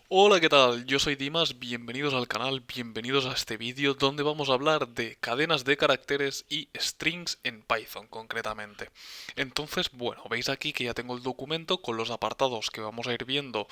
Hola, ¿qué tal? Yo soy Dimas, bienvenidos al canal, bienvenidos a este vídeo donde vamos a hablar de cadenas de caracteres y strings en Python concretamente. Entonces, bueno, veis aquí que ya tengo el documento con los apartados que vamos a ir viendo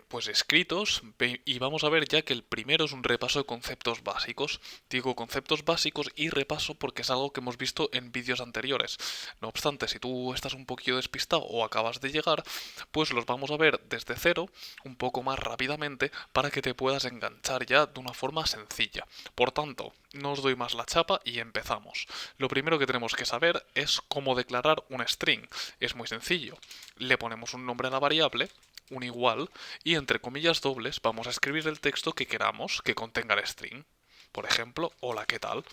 pues escritos y vamos a ver ya que el primero es un repaso de conceptos básicos. Digo conceptos básicos y repaso porque es algo que hemos visto en vídeos anteriores. No obstante, si tú estás un poquillo despistado o acabas de llegar, pues los vamos a ver desde cero un poco más rápidamente para que te puedas enganchar ya de una forma sencilla. Por tanto, no os doy más la chapa y empezamos. Lo primero que tenemos que saber es cómo declarar un string. Es muy sencillo. Le ponemos un nombre a la variable, un igual, y entre comillas dobles vamos a escribir el texto que queramos que contenga el string. Por ejemplo, hola, ¿qué tal?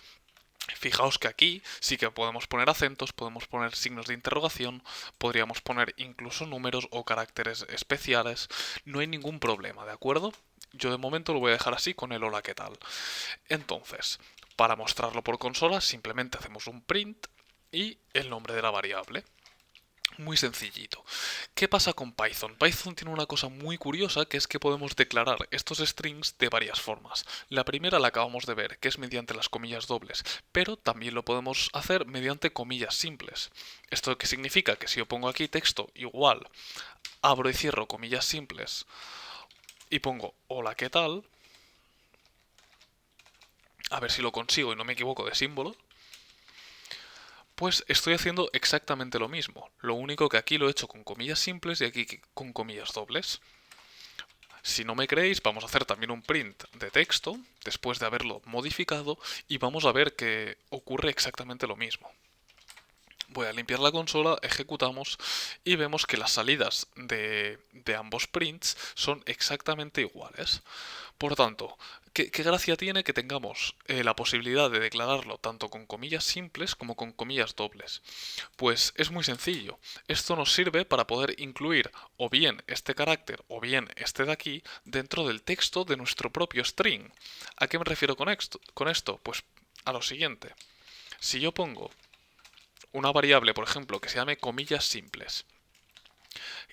Fijaos que aquí sí que podemos poner acentos, podemos poner signos de interrogación, podríamos poner incluso números o caracteres especiales. No hay ningún problema, ¿de acuerdo? Yo de momento lo voy a dejar así con el hola, ¿qué tal? Entonces, para mostrarlo por consola, simplemente hacemos un print y el nombre de la variable. Muy sencillito. ¿Qué pasa con Python? Python tiene una cosa muy curiosa que es que podemos declarar estos strings de varias formas. La primera la acabamos de ver, que es mediante las comillas dobles, pero también lo podemos hacer mediante comillas simples. ¿Esto qué significa? Que si yo pongo aquí texto igual, abro y cierro comillas simples y pongo hola, ¿qué tal? A ver si lo consigo y no me equivoco de símbolo. Pues estoy haciendo exactamente lo mismo. Lo único que aquí lo he hecho con comillas simples y aquí con comillas dobles. Si no me creéis, vamos a hacer también un print de texto después de haberlo modificado y vamos a ver que ocurre exactamente lo mismo. Voy a limpiar la consola, ejecutamos y vemos que las salidas de ambos prints son exactamente iguales. Por tanto, ¿qué gracia tiene que tengamos la posibilidad de declararlo tanto con comillas simples como con comillas dobles? Pues es muy sencillo. Esto nos sirve para poder incluir o bien este carácter o bien este de aquí dentro del texto de nuestro propio string. ¿A qué me refiero con esto? Pues a lo siguiente. Si yo pongo una variable, por ejemplo, que se llame comillas simples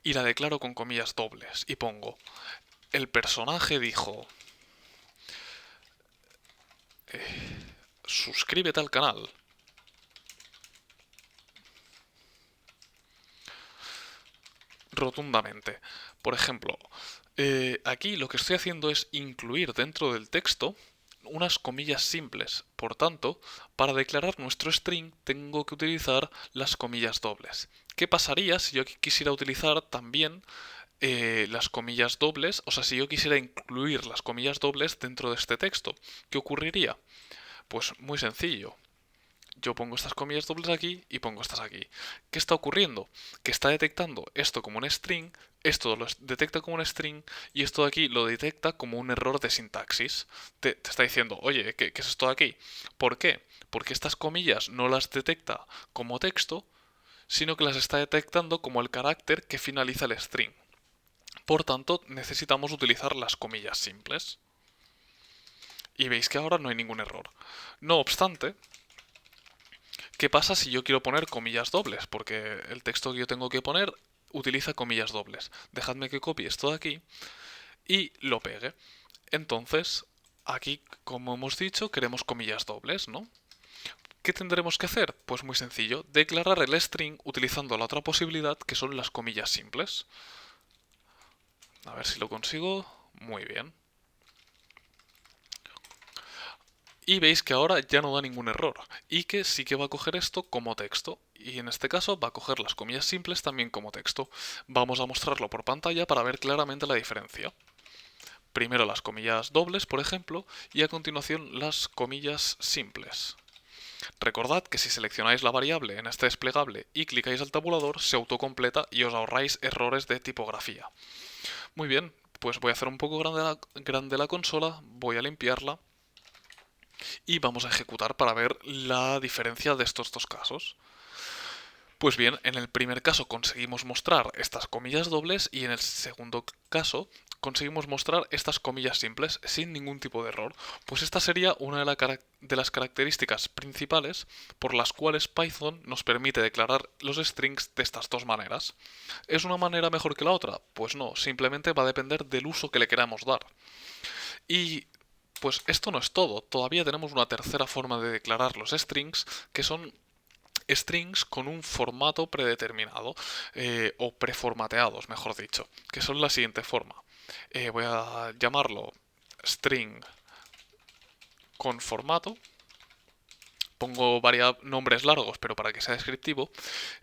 y la declaro con comillas dobles y pongo el personaje dijo suscríbete al canal rotundamente. Por ejemplo, aquí lo que estoy haciendo es incluir dentro del texto unas comillas simples. Por tanto, para declarar nuestro string tengo que utilizar las comillas dobles. ¿Qué pasaría si yo quisiera utilizar también las comillas dobles? O sea, si yo quisiera incluir las comillas dobles dentro de este texto, ¿qué ocurriría? Pues muy sencillo. Yo pongo estas comillas dobles aquí y pongo estas aquí. ¿Qué está ocurriendo? Que está detectando esto como un string, esto lo detecta como un string y esto de aquí lo detecta como un error de sintaxis. Te está diciendo, oye, ¿qué es esto de aquí? ¿Por qué? Porque estas comillas no las detecta como texto, sino que las está detectando como el carácter que finaliza el string. Por tanto, necesitamos utilizar las comillas simples. Y veis que ahora no hay ningún error. No obstante, ¿qué pasa si yo quiero poner comillas dobles? Porque el texto que yo tengo que poner utiliza comillas dobles. Dejadme que copie esto de aquí y lo pegue. Entonces, aquí, como hemos dicho, queremos comillas dobles, ¿no? ¿Qué tendremos que hacer? Pues muy sencillo, declarar el string utilizando la otra posibilidad que son las comillas simples. A ver si lo consigo. Muy bien. Y veis que ahora ya no da ningún error y que sí que va a coger esto como texto y en este caso va a coger las comillas simples también como texto. Vamos a mostrarlo por pantalla para ver claramente la diferencia. Primero las comillas dobles, por ejemplo, y a continuación las comillas simples. Recordad que si seleccionáis la variable en este desplegable y clicáis al tabulador, se autocompleta y os ahorráis errores de tipografía. Muy bien, pues voy a hacer un poco grande la consola, voy a limpiarla y vamos a ejecutar para ver la diferencia de estos dos casos. Pues bien, en el primer caso conseguimos mostrar estas comillas dobles y en el segundo caso conseguimos mostrar estas comillas simples sin ningún tipo de error. Pues esta sería una de las características principales por las cuales Python nos permite declarar los strings de estas dos maneras. ¿Es una manera mejor que la otra? Pues no, simplemente va a depender del uso que le queramos dar. Y pues esto no es todo, todavía tenemos una tercera forma de declarar los strings, que son strings con un formato predeterminado, o preformateados, mejor dicho, que son la siguiente forma. Voy a llamarlo string con formato. Pongo varios nombres largos, pero para que sea descriptivo.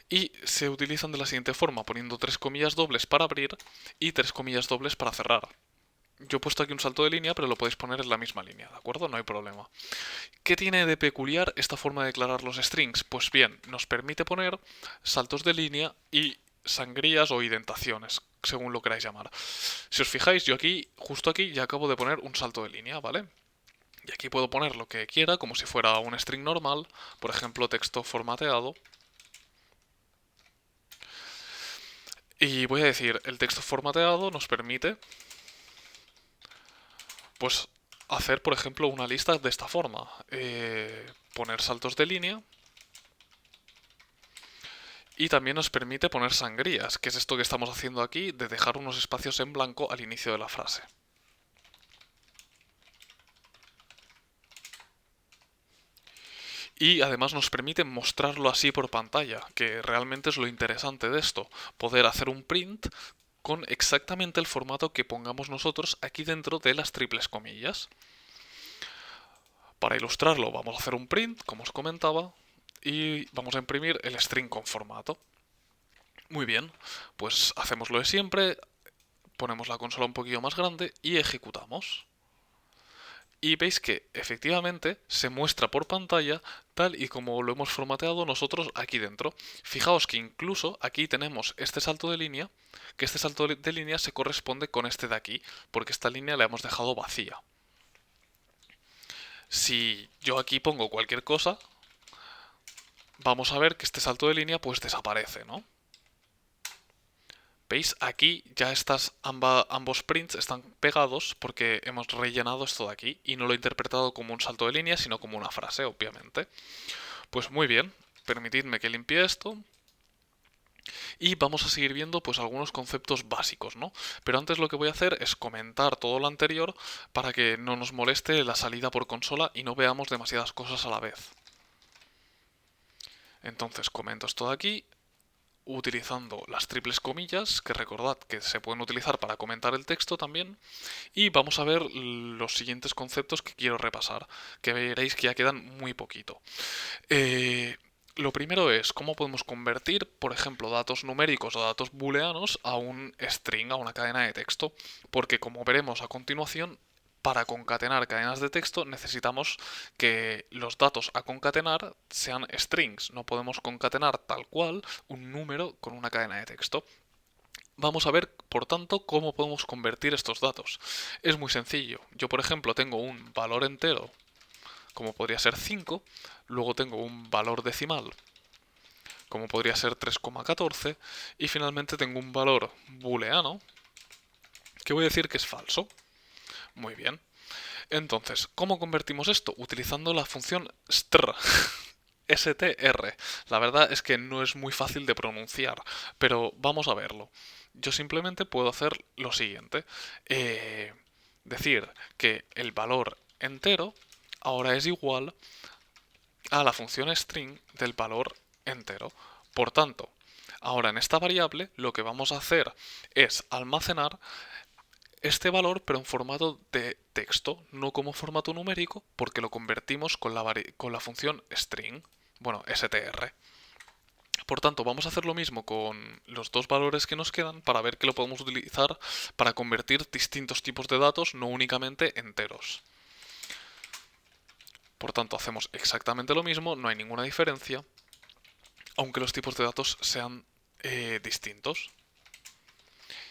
Y se utilizan de la siguiente forma, poniendo 3 comillas dobles para abrir y 3 comillas dobles para cerrar. Yo he puesto aquí un salto de línea, pero lo podéis poner en la misma línea, ¿de acuerdo? No hay problema. ¿Qué tiene de peculiar esta forma de declarar los strings? Pues bien, nos permite poner saltos de línea y sangrías o indentaciones, según lo queráis llamar. Si os fijáis, yo aquí, justo aquí, ya acabo de poner un salto de línea, ¿vale? Y aquí puedo poner lo que quiera, como si fuera un string normal, por ejemplo, texto formateado. Y voy a decir, el texto formateado nos permite, pues, hacer, por ejemplo, una lista de esta forma. Poner saltos de línea. Y también nos permite poner sangrías, que es esto que estamos haciendo aquí, de dejar unos espacios en blanco al inicio de la frase. Y además nos permite mostrarlo así por pantalla, que realmente es lo interesante de esto, poder hacer un print con exactamente el formato que pongamos nosotros aquí dentro de las triples comillas. Para ilustrarlo vamos a hacer un print, como os comentaba, y vamos a imprimir el string con formato. Muy bien, pues hacemos lo de siempre, ponemos la consola un poquillo más grande y ejecutamos. Y veis que efectivamente se muestra por pantalla tal y como lo hemos formateado nosotros aquí dentro. Fijaos que incluso aquí tenemos este salto de línea, que este salto de línea se corresponde con este de aquí, porque esta línea la hemos dejado vacía. Si yo aquí pongo cualquier cosa, vamos a ver que este salto de línea pues desaparece, ¿no? ¿Veis? Aquí ya ambos prints están pegados porque hemos rellenado esto de aquí y no lo he interpretado como un salto de línea, sino como una frase, obviamente. Pues muy bien, permitidme que limpie esto. Y vamos a seguir viendo pues algunos conceptos básicos, ¿no? Pero antes lo que voy a hacer es comentar todo lo anterior para que no nos moleste la salida por consola y no veamos demasiadas cosas a la vez. Entonces comento esto de aquí, utilizando las triples comillas, que recordad que se pueden utilizar para comentar el texto también, y vamos a ver los siguientes conceptos que quiero repasar, que veréis que ya quedan muy poquito. Lo primero es cómo podemos convertir, por ejemplo, datos numéricos o datos booleanos a un string, a una cadena de texto, porque como veremos a continuación, para concatenar cadenas de texto necesitamos que los datos a concatenar sean strings. No podemos concatenar tal cual un número con una cadena de texto. Vamos a ver, por tanto, cómo podemos convertir estos datos. Es muy sencillo. Yo, por ejemplo, tengo un valor entero, como podría ser 5, luego tengo un valor decimal, como podría ser 3,14, y finalmente tengo un valor booleano, que voy a decir que es falso. Muy bien. Entonces, ¿cómo convertimos esto? Utilizando la función str. str. La verdad es que no es muy fácil de pronunciar, pero vamos a verlo. Yo simplemente puedo hacer lo siguiente. Decir que el valor entero ahora es igual a la función string del valor entero. Por tanto, ahora en esta variable lo que vamos a hacer es almacenar este valor pero en formato de texto, no como formato numérico, porque lo convertimos con la función string, bueno, str. Por tanto, vamos a hacer lo mismo con los dos valores que nos quedan para ver que lo podemos utilizar para convertir distintos tipos de datos, no únicamente enteros. Por tanto, hacemos exactamente lo mismo, no hay ninguna diferencia, aunque los tipos de datos sean distintos.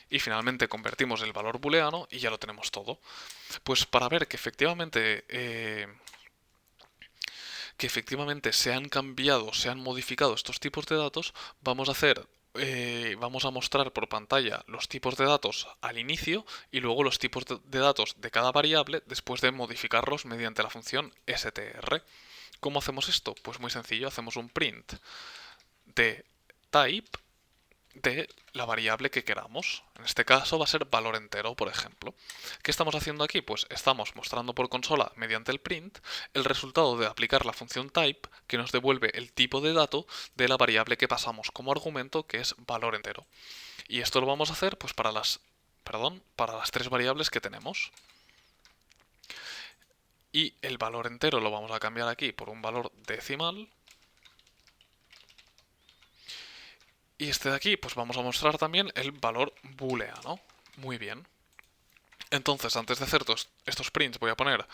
Y finalmente convertimos el valor booleano y ya lo tenemos todo. Pues para ver que efectivamente se han cambiado, se han modificado estos tipos de datos, vamos a hacer vamos a mostrar por pantalla los tipos de datos al inicio y luego los tipos de datos de cada variable después de modificarlos mediante la función str. ¿Cómo hacemos esto? Pues muy sencillo, hacemos un print de type de la variable que queramos. En este caso va a ser valor entero, por ejemplo. ¿Qué estamos haciendo aquí? Pues estamos mostrando por consola, mediante el print, el resultado de aplicar la función type, que nos devuelve el tipo de dato de la variable que pasamos como argumento, que es valor entero. Y esto lo vamos a hacer pues para las tres variables que tenemos. Y el valor entero lo vamos a cambiar aquí por un valor decimal. Y este de aquí, pues vamos a mostrar también el valor booleano. Muy bien. Entonces, antes de hacer estos prints, voy a poner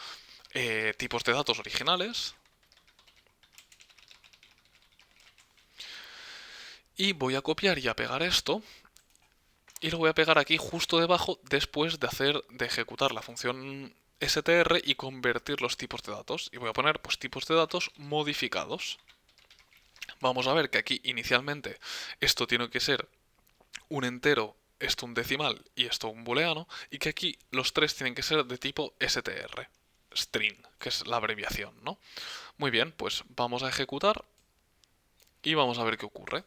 tipos de datos originales. Y voy a copiar y a pegar esto. Y lo voy a pegar aquí justo debajo después de ejecutar la función str y convertir los tipos de datos. Y voy a poner pues tipos de datos modificados. Vamos a ver que aquí inicialmente esto tiene que ser un entero, esto un decimal y esto un booleano, y que aquí los tres tienen que ser de tipo str, string, que es la abreviación, ¿no? Muy bien, pues vamos a ejecutar y vamos a ver qué ocurre.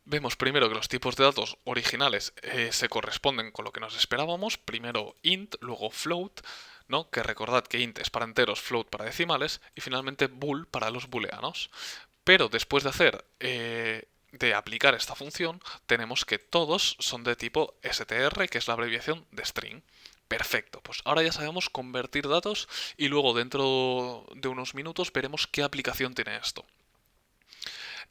Vemos primero que los tipos de datos originales se corresponden con lo que nos esperábamos, primero int, luego float, ¿no? Que recordad que int es para enteros, float para decimales, y finalmente bool para los booleanos. Pero después de aplicar esta función, tenemos que todos son de tipo str, que es la abreviación de string. Perfecto, pues ahora ya sabemos convertir datos y luego dentro de unos minutos veremos qué aplicación tiene esto.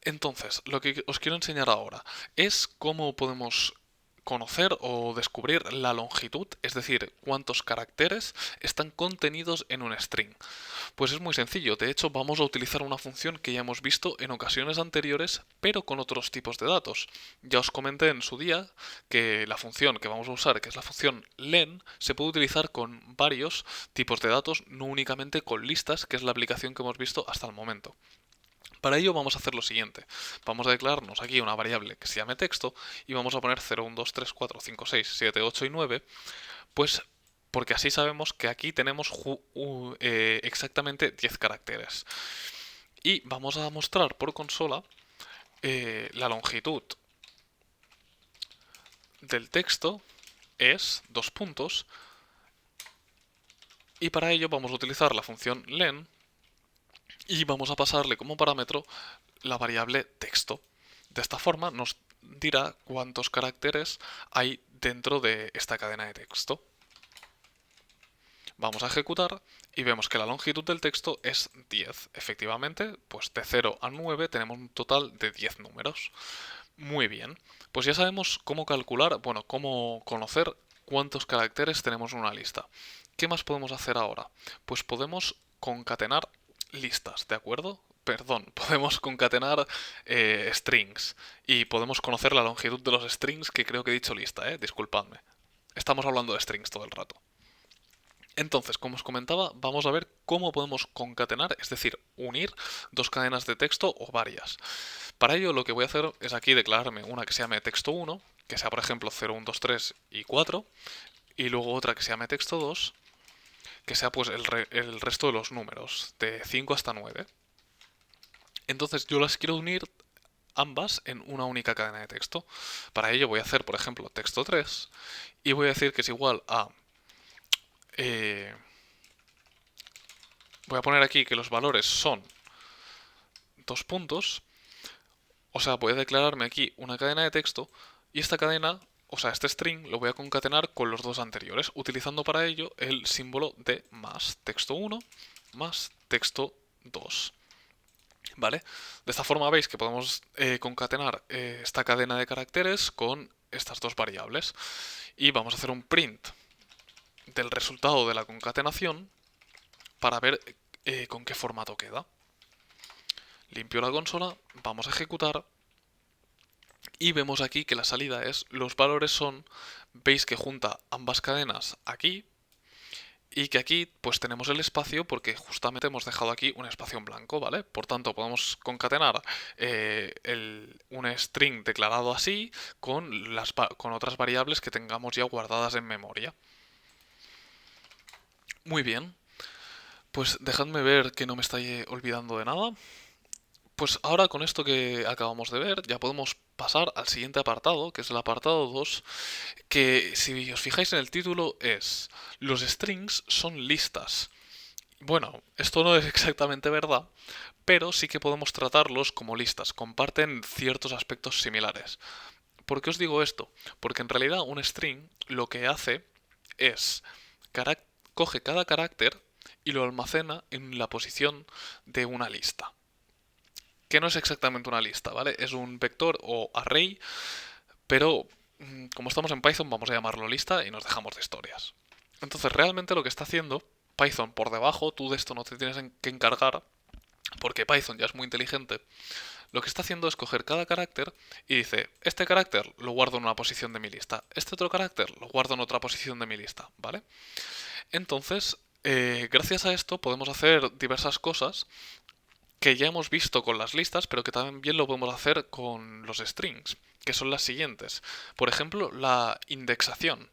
Entonces, lo que os quiero enseñar ahora es cómo podemos conocer o descubrir la longitud, es decir, cuántos caracteres están contenidos en un string. Pues es muy sencillo, de hecho vamos a utilizar una función que ya hemos visto en ocasiones anteriores, pero con otros tipos de datos. Ya os comenté en su día que la función que vamos a usar, que es la función len, se puede utilizar con varios tipos de datos, no únicamente con listas, que es la aplicación que hemos visto hasta el momento. Para ello vamos a hacer lo siguiente. Vamos a declararnos aquí una variable que se llame texto y vamos a poner 0, 1, 2, 3, 4, 5, 6, 7, 8 y 9, pues porque así sabemos que aquí tenemos exactamente 10 caracteres. Y vamos a mostrar por consola la longitud del texto es dos puntos, y para ello vamos a utilizar la función len y vamos a pasarle como parámetro la variable texto. De esta forma nos dirá cuántos caracteres hay dentro de esta cadena de texto. Vamos a ejecutar y vemos que la longitud del texto es 10. Efectivamente, pues de 0 a 9 tenemos un total de 10 números. Muy bien, pues ya sabemos cómo calcular, bueno, cómo conocer cuántos caracteres tenemos en una lista. ¿Qué más podemos hacer ahora? Pues podemos concatenar listas, ¿de acuerdo? Perdón, podemos concatenar strings y podemos conocer la longitud de los strings, que creo que he dicho lista, disculpadme. Estamos hablando de strings todo el rato. Entonces, como os comentaba, vamos a ver cómo podemos concatenar, es decir, unir dos cadenas de texto o varias. Para ello lo que voy a hacer es aquí declararme una que se llame texto1, que sea por ejemplo 0, 1, 2, 3 y 4, y luego otra que se llame texto2, que sea pues el resto de los números, de 5 hasta 9. Entonces yo las quiero unir ambas en una única cadena de texto. Para ello voy a hacer, por ejemplo, texto3 y voy a decir que es igual a... voy a poner aquí que los valores son dos puntos, o sea, voy a declararme aquí una cadena de texto y esta cadena, o sea, este string lo voy a concatenar con los dos anteriores, utilizando para ello el símbolo de más texto1 más texto2. ¿Vale? De esta forma veis que podemos concatenar esta cadena de caracteres con estas dos variables. Y vamos a hacer un print del resultado de la concatenación para ver con qué formato queda. Limpio la consola, vamos a ejecutar y vemos aquí que la salida es, los valores son, veis que junta ambas cadenas aquí y que aquí pues tenemos el espacio porque justamente hemos dejado aquí un espacio en blanco, ¿vale? Por tanto, podemos concatenar un string declarado así con otras variables que tengamos ya guardadas en memoria. Muy bien, pues dejadme ver que no me estáis olvidando de nada. Pues ahora con esto que acabamos de ver ya podemos pasar al siguiente apartado, que es el apartado 2, que si os fijáis en el título es los strings son listas. Bueno, esto no es exactamente verdad, pero sí que podemos tratarlos como listas, comparten ciertos aspectos similares. ¿Por qué os digo esto? Porque en realidad un string lo que hace es coge cada carácter y lo almacena en la posición de una lista. Que no es exactamente una lista, ¿vale? Es un vector o array, pero como estamos en Python vamos a llamarlo lista y nos dejamos de historias. Entonces realmente lo que está haciendo Python por debajo, tú de esto no te tienes que encargar, porque Python ya es muy inteligente, lo que está haciendo es coger cada carácter y dice, este carácter lo guardo en una posición de mi lista, este otro carácter lo guardo en otra posición de mi lista, ¿vale? Entonces, gracias a esto podemos hacer diversas cosas que ya hemos visto con las listas, pero que también lo podemos hacer con los strings, que son las siguientes. Por ejemplo, la indexación.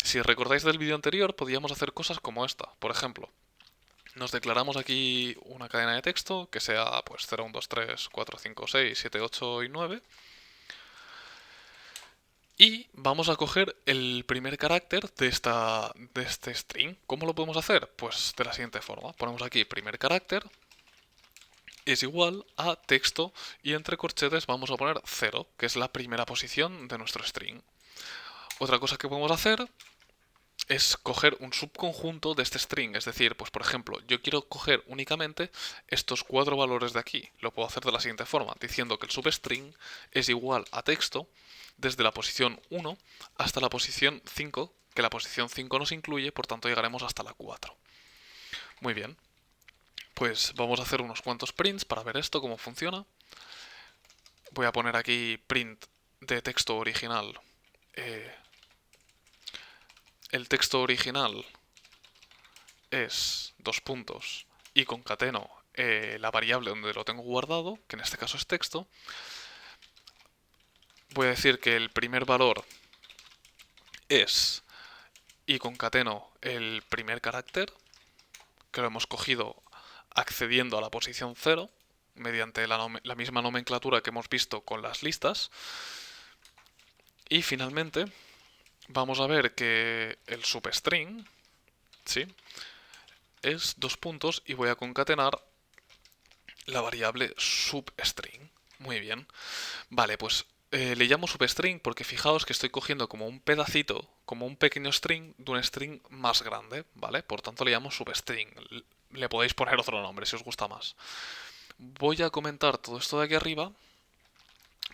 Si recordáis del vídeo anterior, podíamos hacer cosas como esta. Por ejemplo, nos declaramos aquí una cadena de texto que sea pues 0, 1, 2, 3, 4, 5, 6, 7, 8 y 9. Y vamos a coger el primer carácter de este string. ¿Cómo lo podemos hacer? Pues de la siguiente forma. Ponemos aquí primer carácter es igual a texto y entre corchetes vamos a poner 0, que es la primera posición de nuestro string. Otra cosa que podemos hacer es coger un subconjunto de este string, es decir, pues por ejemplo, yo quiero coger únicamente estos 4 valores de aquí. Lo puedo hacer de la siguiente forma, diciendo que el substring es igual a texto desde la posición 1 hasta la posición 5, que la posición 5 nos incluye, por tanto llegaremos hasta la 4. Muy bien. Pues vamos a hacer unos cuantos prints para ver esto, cómo funciona. Voy a poner aquí print de texto original. El texto original es dos puntos y concateno la variable donde lo tengo guardado, que en este caso es texto. Voy a decir que el primer valor es y concateno el primer carácter, que lo hemos cogido accediendo a la posición 0 mediante la misma nomenclatura que hemos visto con las listas. Y finalmente vamos a ver que el substring, ¿sí?, es dos puntos y voy a concatenar la variable substring. Muy bien. Vale, pues le llamo substring porque fijaos que estoy cogiendo como un pedacito, como un pequeño string de un string más grande, ¿vale? Por tanto le llamo substring. Le podéis poner otro nombre si os gusta más. Voy a comentar todo esto de aquí arriba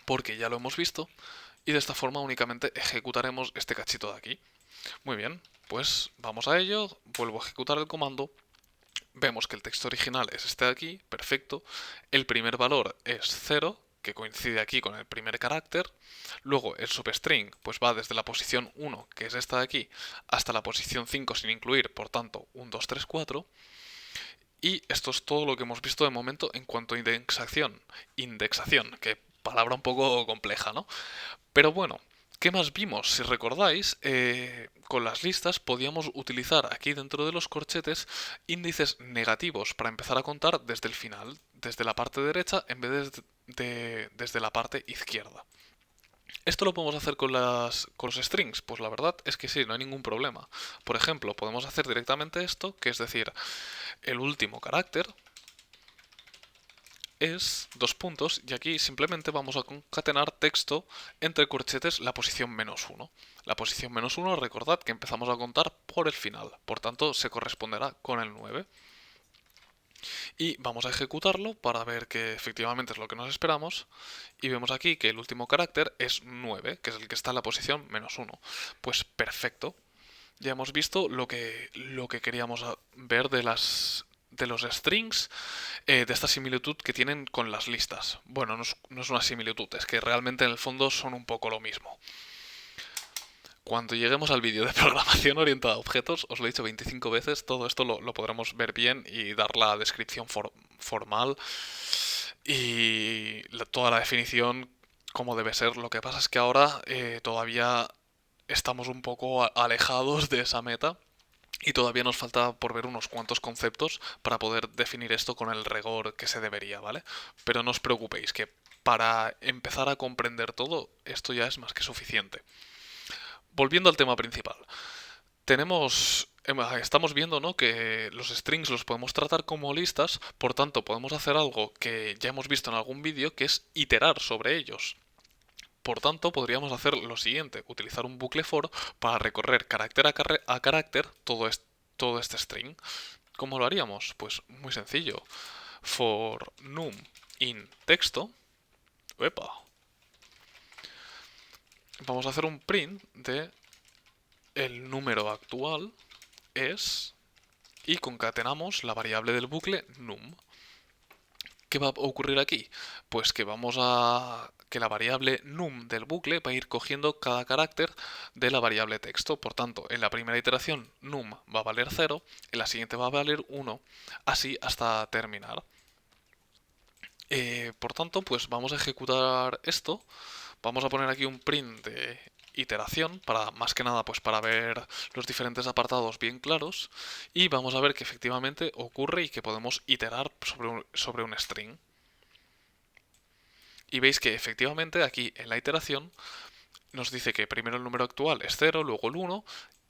porque ya lo hemos visto y de esta forma únicamente ejecutaremos este cachito de aquí. Muy bien, pues vamos a ello, vuelvo a ejecutar el comando. Vemos que el texto original es este de aquí, perfecto. El primer valor es 0, que coincide aquí con el primer carácter. Luego el substring pues va desde la posición 1, que es esta de aquí, hasta la posición 5 sin incluir, por tanto 1, 2, 3, 4. Y esto es todo lo que hemos visto de momento en cuanto a indexación. Indexación, que palabra un poco compleja, ¿no? Pero bueno, ¿qué más vimos? Si recordáis, con las listas podíamos utilizar aquí dentro de los corchetes índices negativos para empezar a contar desde el final, desde la parte derecha en vez de desde la parte izquierda. ¿Esto lo podemos hacer con los strings? Pues la verdad es que sí, no hay ningún problema. Por ejemplo, podemos hacer directamente esto, que es decir, el último carácter es dos puntos y aquí simplemente vamos a concatenar texto entre corchetes la posición -1. La posición -1, recordad que empezamos a contar por el final, por tanto se corresponderá con el 9. Y vamos a ejecutarlo para ver que efectivamente es lo que nos esperamos. Y vemos aquí que el último carácter es 9, que es el que está en la posición -1. Pues perfecto. Ya hemos visto lo que queríamos ver de los strings, de esta similitud que tienen con las listas. Bueno, no es una similitud, es que realmente en el fondo son un poco lo mismo. Cuando lleguemos al vídeo de programación orientada a objetos, os lo he dicho 25 veces, todo esto lo podremos ver bien y dar la descripción formal y toda la definición como debe ser. Lo que pasa es que ahora todavía estamos un poco alejados de esa meta y todavía nos falta por ver unos cuantos conceptos para poder definir esto con el rigor que se debería, ¿vale? Pero no os preocupéis, que para empezar a comprender todo, esto ya es más que suficiente. Volviendo al tema principal, estamos viendo, ¿no?, que los strings los podemos tratar como listas, por tanto podemos hacer algo que ya hemos visto en algún vídeo, que es iterar sobre ellos. Por tanto, podríamos hacer lo siguiente, utilizar un bucle for para recorrer carácter a carácter todo este string. ¿Cómo lo haríamos? Pues muy sencillo. For num in texto. Epa. Vamos a hacer un print de el número actual es y concatenamos la variable del bucle num. ¿Qué va a ocurrir aquí? Pues que que la variable num del bucle va a ir cogiendo cada carácter de la variable texto. Por tanto, en la primera iteración num va a valer 0, en la siguiente va a valer 1, así hasta terminar. Por tanto, pues vamos a ejecutar esto. Vamos a poner aquí un print de iteración, para más que nada pues para ver los diferentes apartados bien claros, y vamos a ver que efectivamente ocurre y que podemos iterar sobre un string. Y veis que efectivamente aquí en la iteración nos dice que primero el número actual es 0, luego el 1,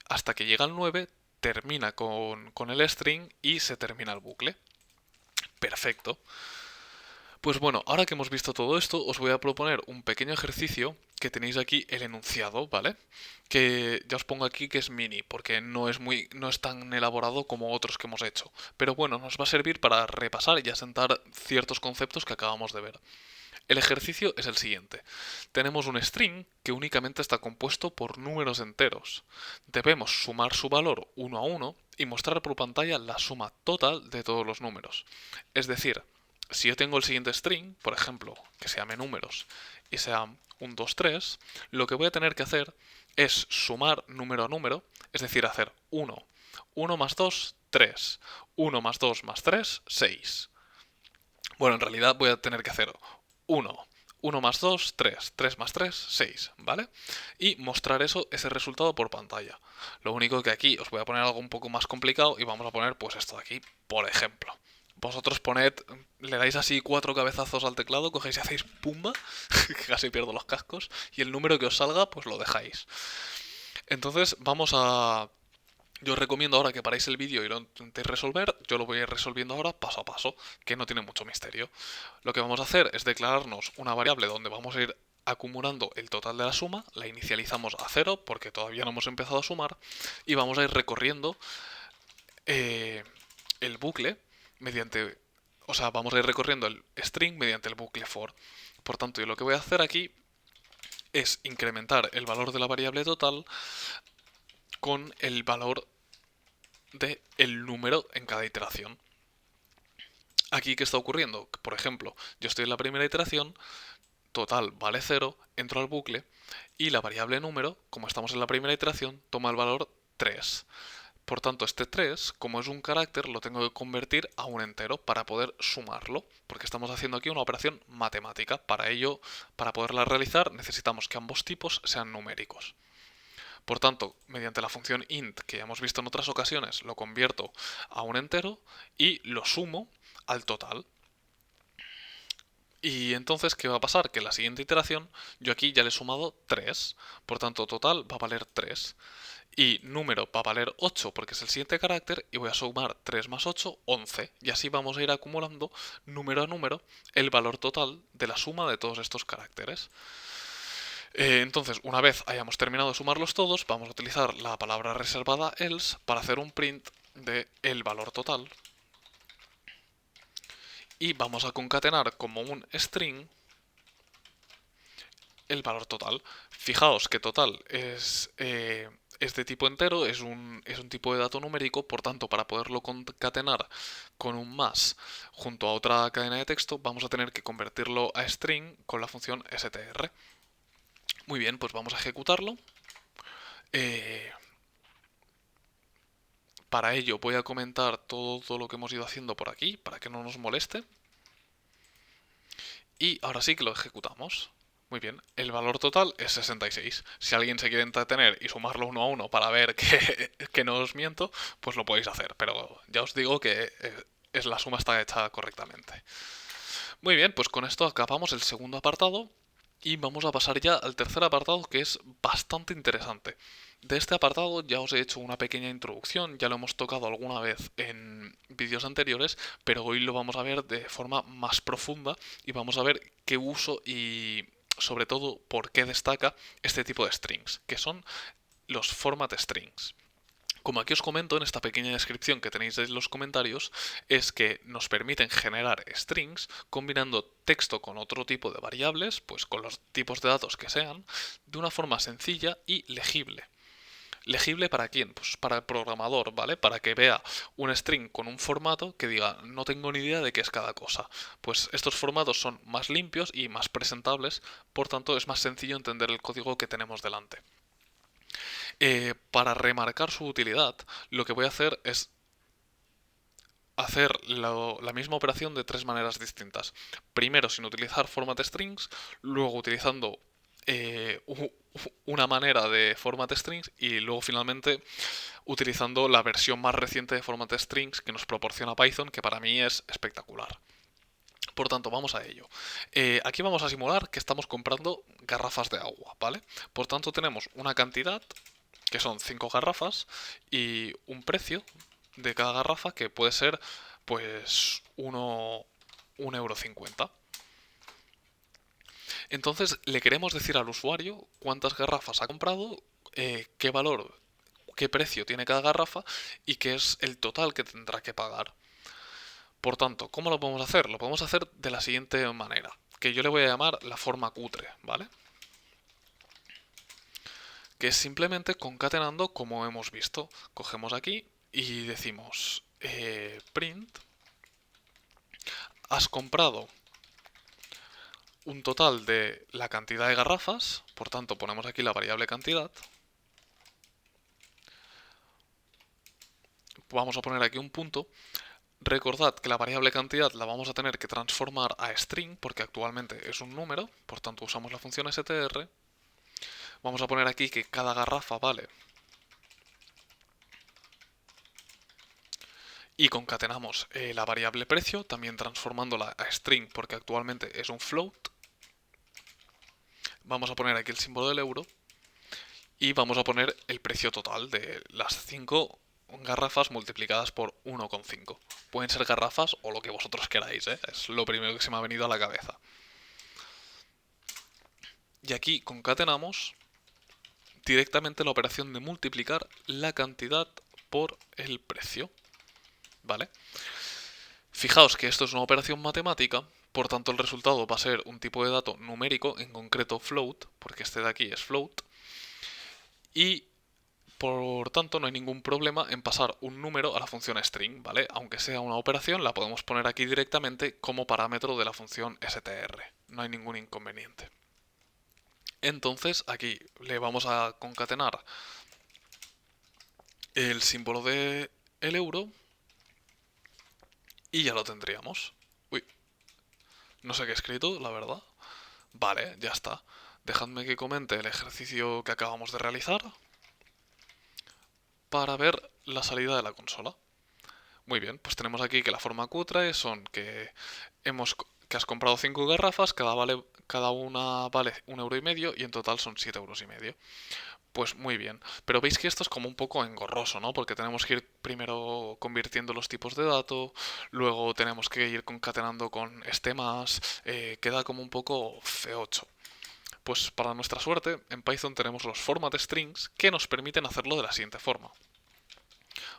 hasta que llega al 9, termina con el string y se termina el bucle. Perfecto. Pues bueno, ahora que hemos visto todo esto, os voy a proponer un pequeño ejercicio que tenéis aquí el enunciado, ¿vale? Que ya os pongo aquí que es mini, porque no es tan elaborado como otros que hemos hecho. Pero bueno, nos va a servir para repasar y asentar ciertos conceptos que acabamos de ver. El ejercicio es el siguiente. Tenemos un string que únicamente está compuesto por números enteros. Debemos sumar su valor uno a uno y mostrar por pantalla la suma total de todos los números. Es decir, si yo tengo el siguiente string, por ejemplo, que se llame números y sea un 2, 3, lo que voy a tener que hacer es sumar número a número, es decir, hacer 1, 1 más 2, 3, 1 más 2 más 3, 6. Bueno, en realidad voy a tener que hacer 1, 1 más 2, 3, 3 más 3, 6, ¿vale? Y mostrar ese resultado por pantalla. Lo único que aquí os voy a poner algo un poco más complicado y vamos a poner pues esto de aquí, por ejemplo. Vosotros le dais así 4 cabezazos al teclado, cogéis y hacéis pumba, que casi pierdo los cascos, y el número que os salga, pues lo dejáis. Entonces yo os recomiendo ahora que paráis el vídeo y lo intentéis resolver. Yo lo voy a ir resolviendo ahora paso a paso, que no tiene mucho misterio. Lo que vamos a hacer es declararnos una variable donde vamos a ir acumulando el total de la suma, la inicializamos a 0 porque todavía no hemos empezado a sumar, y vamos a ir recorriendo el bucle mediante... O sea, vamos a ir recorriendo el string mediante el bucle for. Por tanto, yo lo que voy a hacer aquí es incrementar el valor de la variable total con el valor del número en cada iteración. Aquí, ¿qué está ocurriendo? Por ejemplo, yo estoy en la primera iteración, total vale 0, entro al bucle y la variable número, como estamos en la primera iteración, toma el valor 3. Por tanto, este 3, como es un carácter, lo tengo que convertir a un entero para poder sumarlo, porque estamos haciendo aquí una operación matemática. Para ello, para poderla realizar, necesitamos que ambos tipos sean numéricos. Por tanto, mediante la función int, que ya hemos visto en otras ocasiones, lo convierto a un entero y lo sumo al total. Y entonces, ¿qué va a pasar? Que en la siguiente iteración yo aquí ya le he sumado 3, por tanto total va a valer 3. Y número va a valer 8 porque es el siguiente carácter y voy a sumar 3 más 8, 11. Y así vamos a ir acumulando número a número el valor total de la suma de todos estos caracteres. Entonces, una vez hayamos terminado de sumarlos todos, vamos a utilizar la palabra reservada else para hacer un print de el valor total. Y vamos a concatenar como un string el valor total. Fijaos que total es de tipo entero, es un tipo de dato numérico, por tanto, para poderlo concatenar con un más junto a otra cadena de texto, vamos a tener que convertirlo a string con la función str. Muy bien, pues vamos a ejecutarlo. Eh, para ello voy a comentar todo lo que hemos ido haciendo por aquí, para que no nos moleste. Y ahora sí que lo ejecutamos. Muy bien, el valor total es 66. Si alguien se quiere entretener y sumarlo uno a uno para ver que no os miento, pues lo podéis hacer. Pero ya os digo que la suma está hecha correctamente. Muy bien, pues con esto acabamos el segundo apartado y vamos a pasar ya al tercer apartado, que es bastante interesante. De este apartado ya os he hecho una pequeña introducción, ya lo hemos tocado alguna vez en vídeos anteriores, pero hoy lo vamos a ver de forma más profunda y vamos a ver qué uso y sobre todo por qué destaca este tipo de strings, que son los format strings. Como aquí os comento en esta pequeña descripción que tenéis en los comentarios, es que nos permiten generar strings combinando texto con otro tipo de variables, pues con los tipos de datos que sean, de una forma sencilla y legible. ¿Legible para quién? Pues para el programador, ¿vale? Para que vea un string con un formato que diga, no tengo ni idea de qué es cada cosa. Pues estos formatos son más limpios y más presentables, por tanto es más sencillo entender el código que tenemos delante. Para remarcar su utilidad, lo que voy a hacer es hacer la misma operación de tres maneras distintas. Primero sin utilizar format strings, luego utilizando una manera de format strings y luego finalmente utilizando la versión más reciente de format strings que nos proporciona Python, que para mí es espectacular. Por tanto, vamos a ello. Aquí vamos a simular que estamos comprando garrafas de agua, ¿vale? Por tanto, tenemos una cantidad, que son 5 garrafas, y un precio de cada garrafa que puede ser, pues, 1,50 €. Entonces, le queremos decir al usuario cuántas garrafas ha comprado, qué valor, qué precio tiene cada garrafa y qué es el total que tendrá que pagar. Por tanto, ¿cómo lo podemos hacer? Lo podemos hacer de la siguiente manera, que yo le voy a llamar la forma cutre, ¿vale? Que es simplemente concatenando como hemos visto. Cogemos aquí y decimos print, has comprado un total de la cantidad de garrafas, por tanto ponemos aquí la variable cantidad. Vamos a poner aquí un punto. Recordad que la variable cantidad la vamos a tener que transformar a string porque actualmente es un número, por tanto usamos la función str. Vamos a poner aquí que cada garrafa vale y concatenamos la variable precio, también transformándola a string porque actualmente es un float. Vamos a poner aquí el símbolo del euro y vamos a poner el precio total de las 5 garrafas multiplicadas por 1,5. Pueden ser garrafas o lo que vosotros queráis, ¿eh? Es lo primero que se me ha venido a la cabeza. Y aquí concatenamos directamente la operación de multiplicar la cantidad por el precio. ¿Vale? Fijaos que esto es una operación matemática, por tanto el resultado va a ser un tipo de dato numérico, en concreto float, porque este de aquí es float, y por tanto no hay ningún problema en pasar un número a la función string, ¿vale? Aunque sea una operación, la podemos poner aquí directamente como parámetro de la función str, no hay ningún inconveniente. Entonces aquí le vamos a concatenar el símbolo de el euro y ya lo tendríamos. Uy, no sé qué he escrito, la verdad. Vale, ya está. Dejadme que comente el ejercicio que acabamos de realizar para ver la salida de la consola. Muy bien, pues tenemos aquí que la forma cutre son que has comprado 5 garrafas, cada una vale 1,5 € y en total son 7,5 €. Pues muy bien, pero veis que esto es como un poco engorroso, ¿no? Porque tenemos que ir primero convirtiendo los tipos de datos, luego tenemos que ir concatenando con este más, queda como un poco feocho. Pues para nuestra suerte, en Python tenemos los format strings que nos permiten hacerlo de la siguiente forma.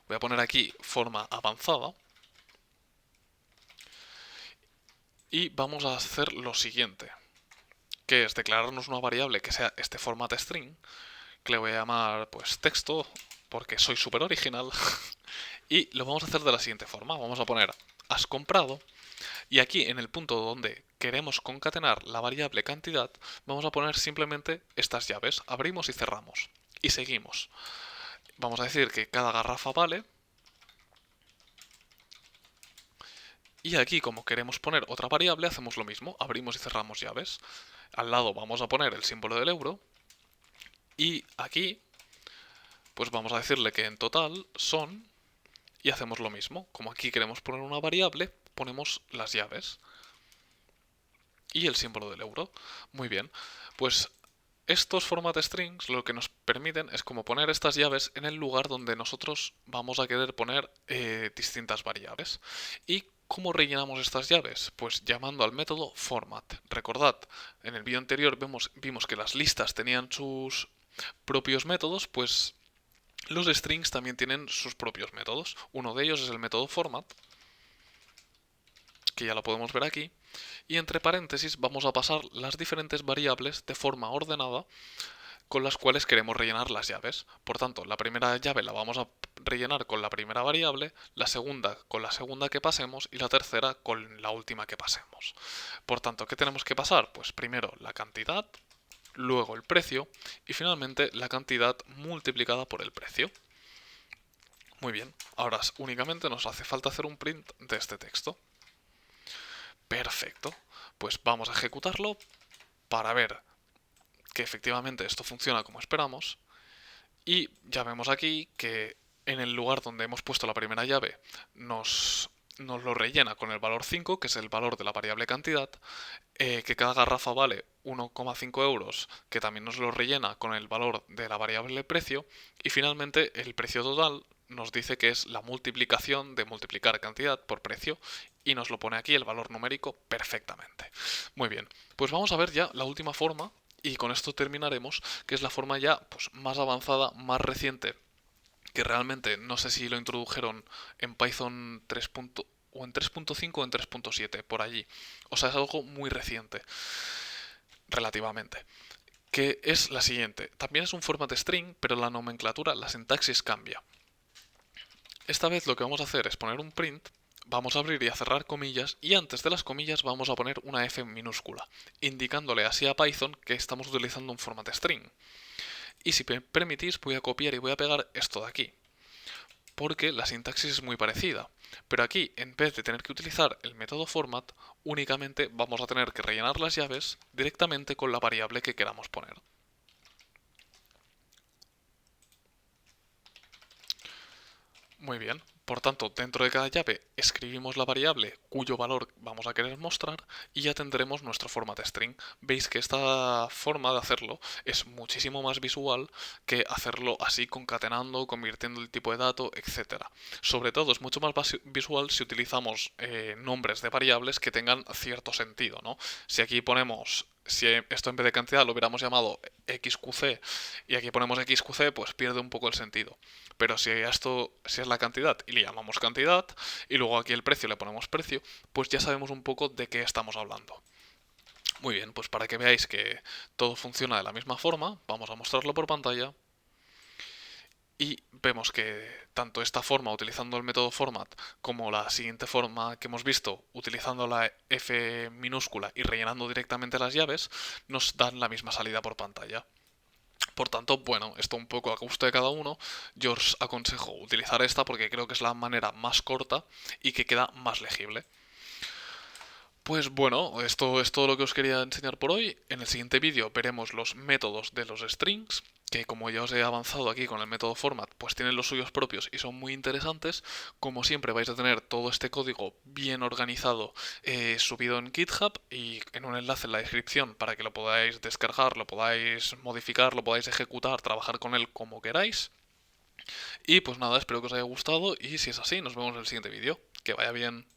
Voy a poner aquí forma avanzada y vamos a hacer lo siguiente, que es declararnos una variable que sea este format string, que le voy a llamar pues texto, porque soy súper original, y lo vamos a hacer de la siguiente forma. Vamos a poner has comprado y aquí en el punto donde queremos concatenar la variable cantidad, vamos a poner simplemente estas llaves, abrimos y cerramos. Y seguimos. Vamos a decir que cada garrafa vale. Y aquí, como queremos poner otra variable, hacemos lo mismo. Abrimos y cerramos llaves. Al lado vamos a poner el símbolo del euro. Y aquí, pues vamos a decirle que en total son... Y hacemos lo mismo. Como aquí queremos poner una variable, ponemos las llaves. Y el símbolo del euro. Muy bien. Pues estos format strings lo que nos permiten es como poner estas llaves en el lugar donde nosotros vamos a querer poner distintas variables. ¿Y cómo rellenamos estas llaves? Pues llamando al método format. Recordad, en el vídeo anterior vimos que las listas tenían sus propios métodos, pues los strings también tienen sus propios métodos. Uno de ellos es el método format, que ya lo podemos ver aquí. Y entre paréntesis vamos a pasar las diferentes variables de forma ordenada con las cuales queremos rellenar las llaves. Por tanto, la primera llave la vamos a rellenar con la primera variable, la segunda con la segunda que pasemos y la tercera con la última que pasemos. Por tanto, ¿qué tenemos que pasar? Pues primero la cantidad, luego el precio y finalmente la cantidad multiplicada por el precio. Muy bien, ahora únicamente nos hace falta hacer un print de este texto. Perfecto, pues vamos a ejecutarlo para ver que efectivamente esto funciona como esperamos. Y ya vemos aquí que en el lugar donde hemos puesto la primera llave nos lo rellena con el valor 5, que es el valor de la variable cantidad, que cada garrafa vale 1,5 euros, que también nos lo rellena con el valor de la variable precio, y finalmente el precio total nos dice que es la multiplicación de multiplicar cantidad por precio, y nos lo pone aquí el valor numérico perfectamente. Muy bien, pues vamos a ver ya la última forma, y con esto terminaremos, que es la forma ya pues, más avanzada, más reciente, que realmente no sé si lo introdujeron en Python 3. O en 3.5 o en 3.7, por allí. O sea, es algo muy reciente, relativamente. Que es la siguiente. También es un format string, pero la nomenclatura, la sintaxis cambia. Esta vez lo que vamos a hacer es poner un print, vamos a abrir y a cerrar comillas y antes de las comillas vamos a poner una F minúscula, indicándole así a Python que estamos utilizando un format string. Y si me permitís voy a copiar y voy a pegar esto de aquí, porque la sintaxis es muy parecida. Pero aquí, en vez de tener que utilizar el método format, únicamente vamos a tener que rellenar las llaves directamente con la variable que queramos poner. Muy bien. Por tanto, dentro de cada llave escribimos la variable cuyo valor vamos a querer mostrar y ya tendremos nuestro format string. Veis que esta forma de hacerlo es muchísimo más visual que hacerlo así concatenando, convirtiendo el tipo de dato, etc. Sobre todo es mucho más visual si utilizamos nombres de variables que tengan cierto sentido, ¿no? Si aquí ponemos... Si esto en vez de cantidad lo hubiéramos llamado XQC y aquí ponemos XQC, pues pierde un poco el sentido. Pero si si es la cantidad y le llamamos cantidad y luego aquí el precio le ponemos precio, pues ya sabemos un poco de qué estamos hablando. Muy bien, pues para que veáis que todo funciona de la misma forma, vamos a mostrarlo por pantalla. Y vemos que tanto esta forma utilizando el método format como la siguiente forma que hemos visto utilizando la F minúscula y rellenando directamente las llaves nos dan la misma salida por pantalla. Por tanto, bueno, esto un poco a gusto de cada uno. Yo os aconsejo utilizar esta porque creo que es la manera más corta y que queda más legible. Pues bueno, esto es todo lo que os quería enseñar por hoy. En el siguiente vídeo veremos los métodos de los strings, que como ya os he avanzado aquí con el método format, pues tienen los suyos propios y son muy interesantes. Como siempre vais a tener todo este código bien organizado subido en GitHub y en un enlace en la descripción para que lo podáis descargar, lo podáis modificar, lo podáis ejecutar, trabajar con él como queráis. Y pues nada, espero que os haya gustado y si es así, nos vemos en el siguiente vídeo. Que vaya bien.